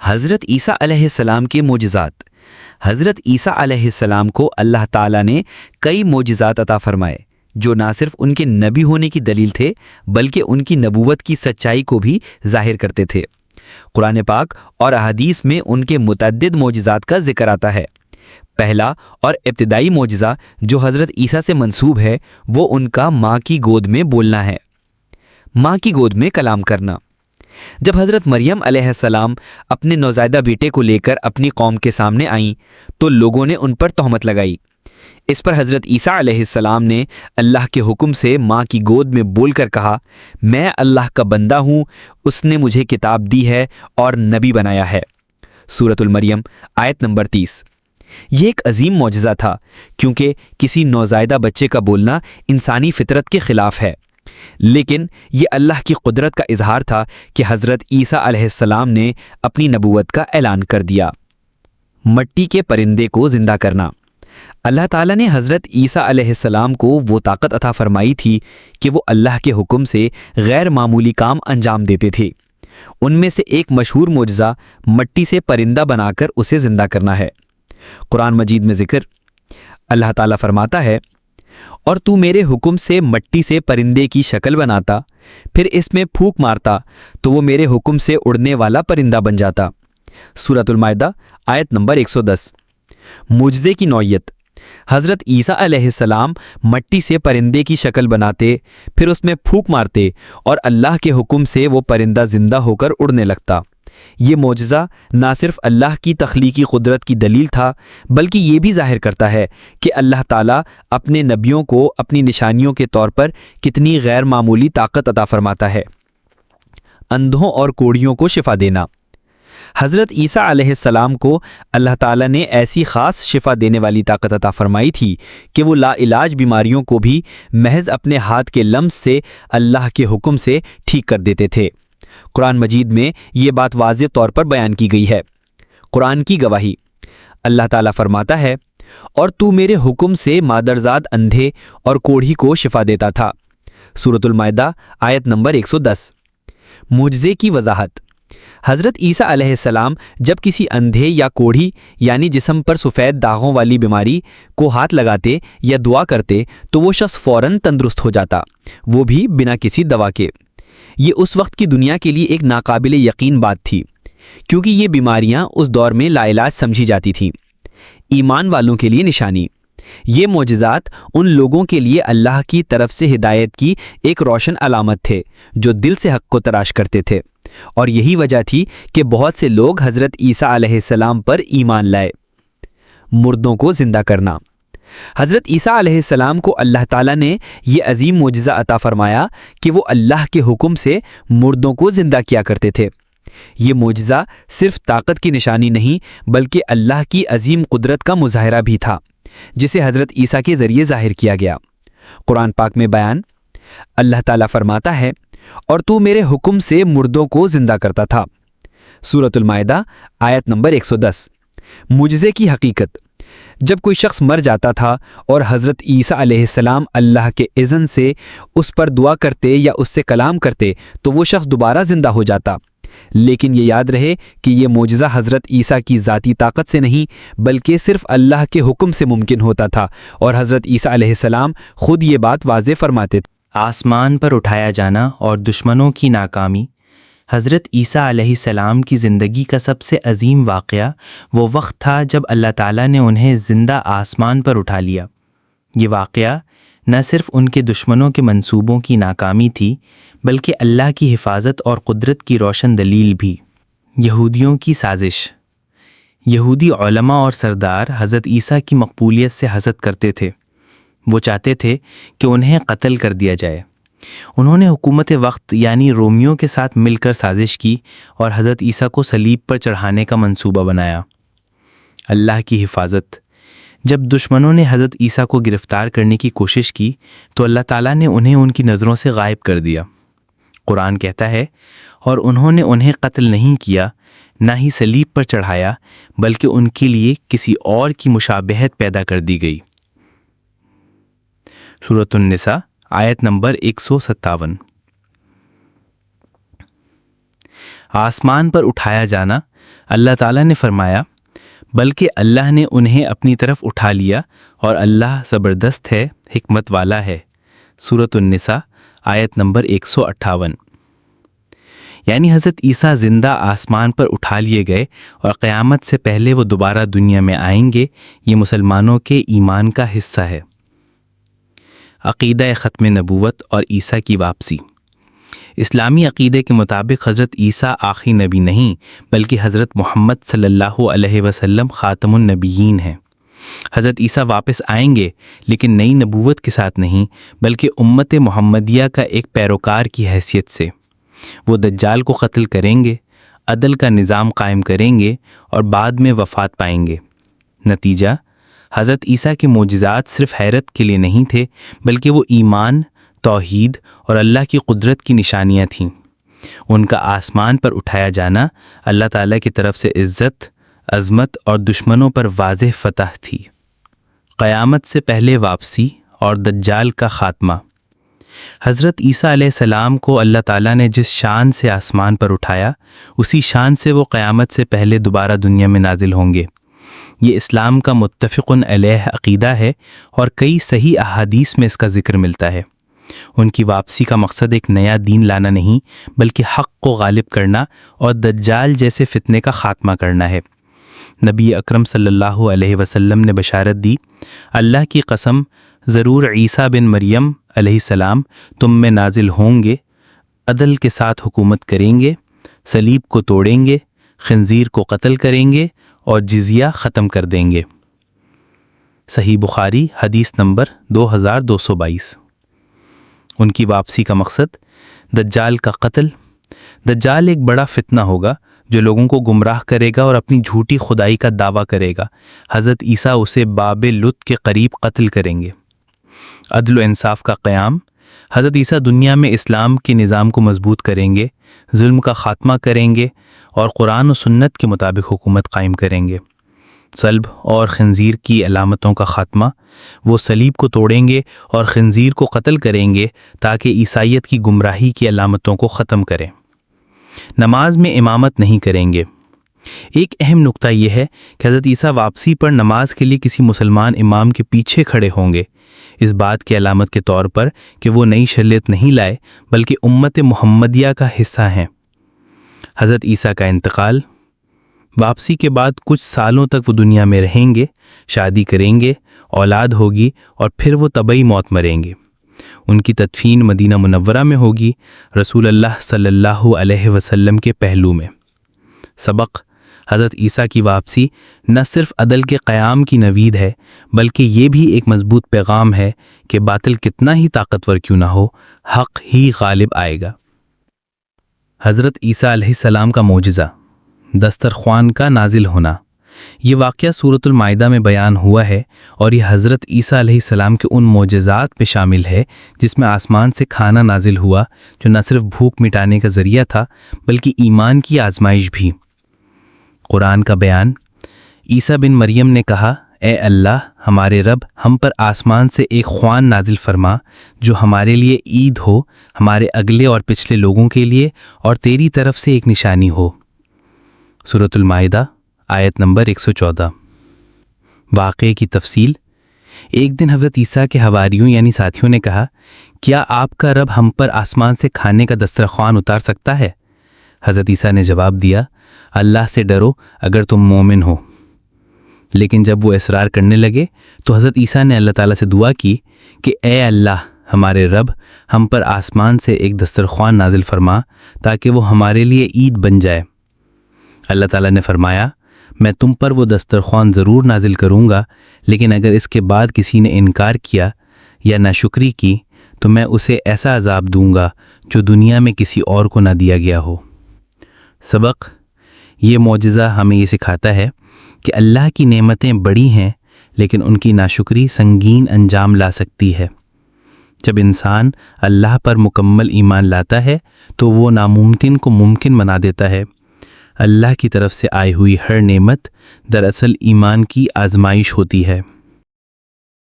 حضرت عیسیٰ علیہ السلام کے معجزات۔ حضرت عیسیٰ علیہ السلام کو اللہ تعالیٰ نے کئی معجزات عطا فرمائے جو نہ صرف ان کے نبی ہونے کی دلیل تھے بلکہ ان کی نبوت کی سچائی کو بھی ظاہر کرتے تھے۔ قرآن پاک اور احادیث میں ان کے متعدد معجزات کا ذکر آتا ہے۔ پہلا اور ابتدائی معجزہ جو حضرت عیسیٰ سے منسوب ہے وہ ان کا ماں کی گود میں بولنا ہے، ماں کی گود میں کلام کرنا۔ جب حضرت مریم علیہ السلام اپنے نوزائیدہ بیٹے کو لے کر اپنی قوم کے سامنے آئیں تو لوگوں نے ان پر تہمت لگائی۔ اس پر حضرت عیسیٰ علیہ السلام نے اللہ کے حکم سے ماں کی گود میں بول کر کہا، میں اللہ کا بندہ ہوں، اس نے مجھے کتاب دی ہے اور نبی بنایا ہے۔ سورۃ المریم آیت نمبر 30۔ یہ ایک عظیم معجزہ تھا کیونکہ کسی نوزائیدہ بچے کا بولنا انسانی فطرت کے خلاف ہے، لیکن یہ اللہ کی قدرت کا اظہار تھا کہ حضرت عیسیٰ علیہ السلام نے اپنی نبوت کا اعلان کر دیا۔ مٹی کے پرندے کو زندہ کرنا۔ اللہ تعالیٰ نے حضرت عیسیٰ علیہ السلام کو وہ طاقت عطا فرمائی تھی کہ وہ اللہ کے حکم سے غیر معمولی کام انجام دیتے تھے۔ ان میں سے ایک مشہور معجزہ مٹی سے پرندہ بنا کر اسے زندہ کرنا ہے۔ قرآن مجید میں ذکر اللہ تعالیٰ فرماتا ہے، اور تو میرے حکم سے مٹی سے پرندے کی شکل بناتا، پھر اس میں پھونک مارتا تو وہ میرے حکم سے اڑنے والا پرندہ بن جاتا۔ سورۃ المائدہ آیت نمبر 110۔ معجزے کی نوعیت۔ حضرت عیسیٰ علیہ السلام مٹی سے پرندے کی شکل بناتے، پھر اس میں پھونک مارتے اور اللہ کے حکم سے وہ پرندہ زندہ ہو کر اڑنے لگتا۔ یہ معجزہ نہ صرف اللہ کی تخلیقی قدرت کی دلیل تھا بلکہ یہ بھی ظاہر کرتا ہے کہ اللہ تعالیٰ اپنے نبیوں کو اپنی نشانیوں کے طور پر کتنی غیر معمولی طاقت عطا فرماتا ہے۔ اندھوں اور کوڑیوں کو شفا دینا۔ حضرت عیسیٰ علیہ السلام کو اللہ تعالیٰ نے ایسی خاص شفا دینے والی طاقت عطا فرمائی تھی کہ وہ لا علاج بیماریوں کو بھی محض اپنے ہاتھ کے لمس سے اللہ کے حکم سے ٹھیک کر دیتے تھے۔ قرآن مجید میں یہ بات واضح طور پر بیان کی گئی ہے۔ قرآن کی گواہی۔ اللہ تعالیٰ فرماتا ہے، اور تو میرے حکم سے مادرزاد اندھے اور کوڑھی کو شفا دیتا تھا۔ سورۃ المائدہ آیت نمبر 110۔ معجزے کی وضاحت۔ حضرت عیسیٰ علیہ السلام جب کسی اندھے یا کوڑھی یعنی جسم پر سفید داغوں والی بیماری کو ہاتھ لگاتے یا دعا کرتے تو وہ شخص فوراً تندرست ہو جاتا، وہ بھی بنا کسی دوا کے۔ یہ اس وقت کی دنیا کے لیے ایک ناقابل یقین بات تھی کیونکہ یہ بیماریاں اس دور میں لا علاج سمجھی جاتی تھیں۔ ایمان والوں کے لیے نشانی۔ یہ معجزات ان لوگوں کے لیے اللہ کی طرف سے ہدایت کی ایک روشن علامت تھے جو دل سے حق کو تلاش کرتے تھے، اور یہی وجہ تھی کہ بہت سے لوگ حضرت عیسیٰ علیہ السلام پر ایمان لائے۔ مردوں کو زندہ کرنا۔ حضرت عیسیٰ علیہ السلام کو اللہ تعالیٰ نے یہ عظیم معجزہ عطا فرمایا کہ وہ اللہ کے حکم سے مردوں کو زندہ کیا کرتے تھے۔ یہ معجزہ صرف طاقت کی نشانی نہیں بلکہ اللہ کی عظیم قدرت کا مظاہرہ بھی تھا جسے حضرت عیسیٰ کے ذریعے ظاہر کیا گیا۔ قرآن پاک میں بیان اللہ تعالیٰ فرماتا ہے، اور تو میرے حکم سے مردوں کو زندہ کرتا تھا۔ سورۃ المائدہ آیت نمبر 110۔ معجزے کی حقیقت۔ جب کوئی شخص مر جاتا تھا اور حضرت عیسیٰ علیہ السلام اللہ کے اذن سے اس پر دعا کرتے یا اس سے کلام کرتے تو وہ شخص دوبارہ زندہ ہو جاتا، لیکن یہ یاد رہے کہ یہ معجزہ حضرت عیسیٰ کی ذاتی طاقت سے نہیں بلکہ صرف اللہ کے حکم سے ممکن ہوتا تھا، اور حضرت عیسیٰ علیہ السلام خود یہ بات واضح فرماتے تھے۔ آسمان پر اٹھایا جانا اور دشمنوں کی ناکامی۔ حضرت عیسیٰ علیہ السلام کی زندگی کا سب سے عظیم واقعہ وہ وقت تھا جب اللہ تعالیٰ نے انہیں زندہ آسمان پر اٹھا لیا۔ یہ واقعہ نہ صرف ان کے دشمنوں کے منصوبوں کی ناکامی تھی بلکہ اللہ کی حفاظت اور قدرت کی روشن دلیل بھی۔ یہودیوں کی سازش۔ یہودی علماء اور سردار حضرت عیسیٰ کی مقبولیت سے حسد کرتے تھے۔ وہ چاہتے تھے کہ انہیں قتل کر دیا جائے۔ انہوں نے حکومت وقت یعنی رومیوں کے ساتھ مل کر سازش کی اور حضرت عیسیٰ کو صلیب پر چڑھانے کا منصوبہ بنایا۔ اللہ کی حفاظت۔ جب دشمنوں نے حضرت عیسیٰ کو گرفتار کرنے کی کوشش کی تو اللہ تعالیٰ نے انہیں ان کی نظروں سے غائب کر دیا۔ قرآن کہتا ہے، اور انہوں نے انہیں قتل نہیں کیا، نہ ہی صلیب پر چڑھایا، بلکہ ان کے لیے کسی اور کی مشابہت پیدا کر دی گئی۔ سورۃ النساء آیت نمبر 157۔ آسمان پر اٹھایا جانا، اللہ تعالیٰ نے فرمایا بلکہ اللہ نے انہیں اپنی طرف اٹھا لیا اور اللہ زبردست ہے، حکمت والا ہے۔ سورۃ النساء آیت نمبر 158۔ یعنی حضرت عیسیٰ زندہ آسمان پر اٹھا لیے گئے اور قیامت سے پہلے وہ دوبارہ دنیا میں آئیں گے، یہ مسلمانوں کے ایمان کا حصہ ہے۔ عقیدہ ختم نبوت اور عیسیٰ کی واپسی۔ اسلامی عقیدے کے مطابق حضرت عیسیٰ آخری نبی نہیں بلکہ حضرت محمد صلی اللہ علیہ وسلم خاتم النبیین ہیں۔ حضرت عیسیٰ واپس آئیں گے لیکن نئی نبوت کے ساتھ نہیں بلکہ امت محمدیہ کا ایک پیروکار کی حیثیت سے۔ وہ دجال کو قتل کریں گے، عدل کا نظام قائم کریں گے اور بعد میں وفات پائیں گے۔ نتیجہ، حضرت عیسیٰ کے معجزات صرف حیرت کے لیے نہیں تھے بلکہ وہ ایمان، توحید اور اللہ کی قدرت کی نشانیاں تھیں۔ ان کا آسمان پر اٹھایا جانا اللہ تعالیٰ کی طرف سے عزت، عظمت اور دشمنوں پر واضح فتح تھی۔ قیامت سے پہلے واپسی اور دجال کا خاتمہ۔ حضرت عیسیٰ علیہ السلام کو اللہ تعالیٰ نے جس شان سے آسمان پر اٹھایا، اسی شان سے وہ قیامت سے پہلے دوبارہ دنیا میں نازل ہوں گے۔ یہ اسلام کا متفق علیہ عقیدہ ہے اور کئی صحیح احادیث میں اس کا ذکر ملتا ہے۔ ان کی واپسی کا مقصد ایک نیا دین لانا نہیں بلکہ حق کو غالب کرنا اور دجال جیسے فتنے کا خاتمہ کرنا ہے۔ نبی اکرم صلی اللہ علیہ وسلم نے بشارت دی، اللہ کی قسم، ضرور عیسیٰ بن مریم علیہ السلام تم میں نازل ہوں گے، عدل کے ساتھ حکومت کریں گے، صلیب کو توڑیں گے، خنزیر کو قتل کریں گے اور جزیہ ختم کر دیں گے۔ صحیح بخاری حدیث نمبر 2222۔ ان کی واپسی کا مقصد دجال کا قتل۔ دجال ایک بڑا فتنہ ہوگا جو لوگوں کو گمراہ کرے گا اور اپنی جھوٹی خدائی کا دعویٰ کرے گا۔ حضرت عیسیٰ اسے باب لط کے قریب قتل کریں گے۔ عدل و انصاف کا قیام۔ حضرت عیسیٰ دنیا میں اسلام کے نظام کو مضبوط کریں گے، ظلم کا خاتمہ کریں گے اور قرآن و سنت کے مطابق حکومت قائم کریں گے۔ صلب اور خنزیر کی علامتوں کا خاتمہ۔ وہ صلیب کو توڑیں گے اور خنزیر کو قتل کریں گے تاکہ عیسائیت کی گمراہی کی علامتوں کو ختم کریں۔ نماز میں امامت نہیں کریں گے۔ ایک اہم نقطہ یہ ہے کہ حضرت عیسیٰ واپسی پر نماز کے لیے کسی مسلمان امام کے پیچھے کھڑے ہوں گے، اس بات کی علامت کے طور پر کہ وہ نئی شریعت نہیں لائے بلکہ امت محمدیہ کا حصہ ہیں۔ حضرت عیسیٰ کا انتقال۔ واپسی کے بعد کچھ سالوں تک وہ دنیا میں رہیں گے، شادی کریں گے، اولاد ہوگی اور پھر وہ طبعی موت مریں گے۔ ان کی تدفین مدینہ منورہ میں ہوگی، رسول اللہ صلی اللہ علیہ وسلم کے پہلو میں۔ سبق: حضرت عیسیٰ کی واپسی نہ صرف عدل کے قیام کی نوید ہے بلکہ یہ بھی ایک مضبوط پیغام ہے کہ باطل کتنا ہی طاقتور کیوں نہ ہو، حق ہی غالب آئے گا۔ حضرت عیسیٰ علیہ السلام کا معجزہ، دسترخوان کا نازل ہونا۔ یہ واقعہ سورۃ المائدہ میں بیان ہوا ہے اور یہ حضرت عیسیٰ علیہ السلام کے ان معجزات میں شامل ہے جس میں آسمان سے کھانا نازل ہوا جو نہ صرف بھوک مٹانے کا ذریعہ تھا بلکہ ایمان کی آزمائش بھی۔ قرآن کا بیان۔ عیسیٰ بن مریم نے کہا، اے اللہ ہمارے رب، ہم پر آسمان سے ایک خوان نازل فرما جو ہمارے لیے عید ہو، ہمارے اگلے اور پچھلے لوگوں کے لیے، اور تیری طرف سے ایک نشانی ہو۔ سورۃ المائدہ آیت نمبر 114۔ واقعے کی تفصیل۔ ایک دن حضرت عیسیٰ کے حواریوں یعنی ساتھیوں نے کہا، کیا آپ کا رب ہم پر آسمان سے کھانے کا دسترخوان اتار سکتا ہے؟ حضرت عیسیٰ نے جواب دیا، اللہ سے ڈرو اگر تم مومن ہو۔ لیکن جب وہ اصرار کرنے لگے تو حضرت عیسیٰ نے اللہ تعالیٰ سے دعا کی کہ اے اللہ ہمارے رب، ہم پر آسمان سے ایک دسترخوان نازل فرما تاکہ وہ ہمارے لیے عید بن جائے۔ اللہ تعالیٰ نے فرمایا، میں تم پر وہ دسترخوان ضرور نازل کروں گا، لیکن اگر اس کے بعد کسی نے انکار کیا یا ناشکری کی تو میں اسے ایسا عذاب دوں گا جو دنیا میں کسی اور کو نہ دیا گیا ہو۔ سبق: یہ معجزہ ہمیں یہ سکھاتا ہے کہ اللہ کی نعمتیں بڑی ہیں لیکن ان کی ناشکری سنگین انجام لا سکتی ہے۔ جب انسان اللہ پر مکمل ایمان لاتا ہے تو وہ ناممکن کو ممکن بنا دیتا ہے۔ اللہ کی طرف سے آئی ہوئی ہر نعمت دراصل ایمان کی آزمائش ہوتی ہے۔